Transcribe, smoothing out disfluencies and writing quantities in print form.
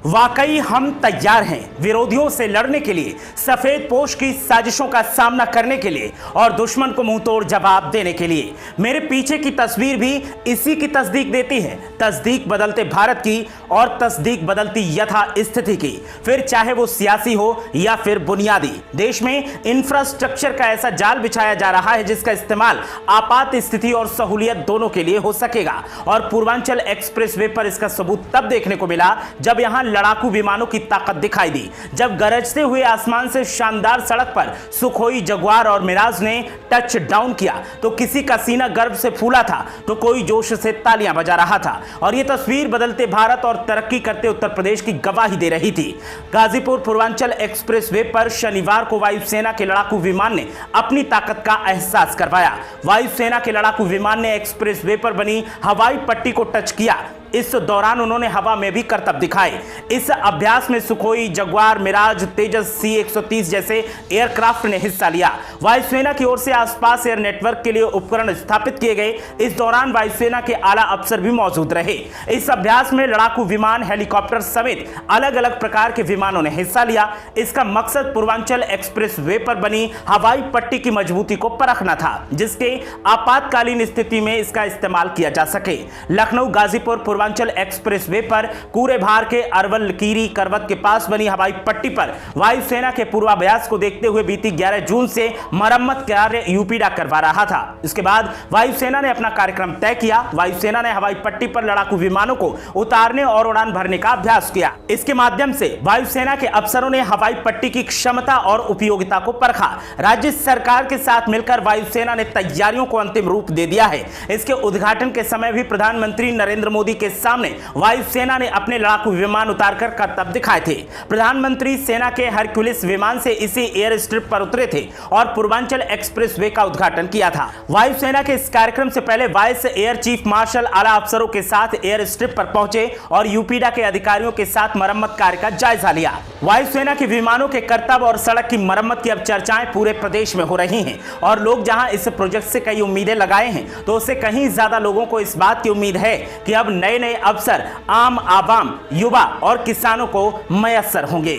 वाकई हम तैयार हैं विरोधियों से लड़ने के लिए, सफेद पोश की साजिशों का सामना करने के लिए और दुश्मन को मुंहतोड़ जवाब देने के लिए। मेरे पीछे की तस्वीर भी इसी की तस्दीक देती है। तस्दीक बदलते भारत की और तस्दीक बदलती यथा स्थिति की, फिर चाहे वो सियासी हो या फिर बुनियादी। देश में इंफ्रास्ट्रक्चर का ऐसा जाल बिछाया जा रहा है जिसका इस्तेमाल आपात स्थिति और सहूलियत दोनों के लिए हो सकेगा। और पूर्वांचल एक्सप्रेसवे पर इसका सबूत तब देखने को मिला जब यहां लड़ाकू विमानों की ताकत दिखाई दी, जब गरजते हुए आसमान से शानदार सड़क पर सुखोई, जगुआर और मिराज ने टच डाउन किया तो किसी का सीना गर्व से फूला था तो कोई जोश से तालियां बजा रहा था। और यह तस्वीर बदलते भारत और तरक्की करते उत्तर प्रदेश की गवाही दे रही थी। गाजीपुर पूर्वांचल एक्सप्रेसवे पर शनिवार को वायुसेना के लड़ाकू विमान ने अपनी ताकत का एहसास करवाया। वायुसेना के लड़ाकू विमान ने एक्सप्रेसवे पर बनी हवाई पट्टी को टच किया। इस दौरान उन्होंने हवा में भी करतब दिखाए। इस अभ्यास में सुखोई, जगुआर, मिराज, तेजस C-130 जैसे एयरक्राफ्ट ने हिस्सा लिया। वायुसेना की ओर से आसपास एयर नेटवर्क के लिए उपकरण स्थापित किए गए। इस दौरान वायुसेना के आला अफसर भी मौजूद रहे। इस अभ्यास में लड़ाकू विमान, हेलीकॉप्टर समेत अलग अलग प्रकार के विमानों ने हिस्सा लिया। इसका मकसद पूर्वांचल एक्सप्रेसवे पर बनी हवाई पट्टी की मजबूती को परखना था, जिसके आपातकालीन स्थिति में इसका इस्तेमाल किया जा सके। लखनऊ गाजीपुर पूर्वांचल एक्सप्रेसवे पर कूरे भार के अरवल लकीरी करवत के पास बनी हवाई पट्टी पर वायुसेना के पूर्वाभ्यास को देखते हुए बीती 11 जून से मरम्मत कार्य यूपीडा करवा रहा था। इसके बाद वायुसेना ने अपना कार्यक्रम तय किया। वायुसेना ने हवाई पट्टी पर लड़ाकू विमानों को उतारने और उड़ान भरने का अभ्यास किया। इसके माध्यम से वायुसेना के अफसरों ने हवाई पट्टी की क्षमता और उपयोगिता को परखा। राज्य सरकार के साथ मिलकर वायुसेना ने तैयारियों को अंतिम रूप दे दिया है। इसके उद्घाटन के समय भी प्रधानमंत्री नरेंद्र मोदी के सामने वायुसेना ने अपने लड़ाकू विमान उतारकर करतब दिखाए थे। प्रधानमंत्री सेना के हरक्यूलिस विमान से इसी एयर स्ट्रिप पर उतरे थे और पूर्वांचल एक्सप्रेसवे का उद्घाटन किया था। वायुसेना के इस कार्यक्रम से पहले वाइस एयर चीफ मार्शल आला अफसरों के साथ एयर स्ट्रिप पर पहुंचे और यूपीडा के अधिकारियों के साथ मरम्मत कार्य का जायजा लिया। वायुसेना के विमानों के करतब और सड़क की मरम्मत की अब चर्चाएं पूरे प्रदेश में हो रही हैं और लोग जहां इस प्रोजेक्ट से कई उम्मीदें लगाए हैं तो उससे कहीं ज्यादा लोगों को इस बात की उम्मीद है कि अब नए नए अवसर आम आवाम, युवा और किसानों को मयस्सर होंगे।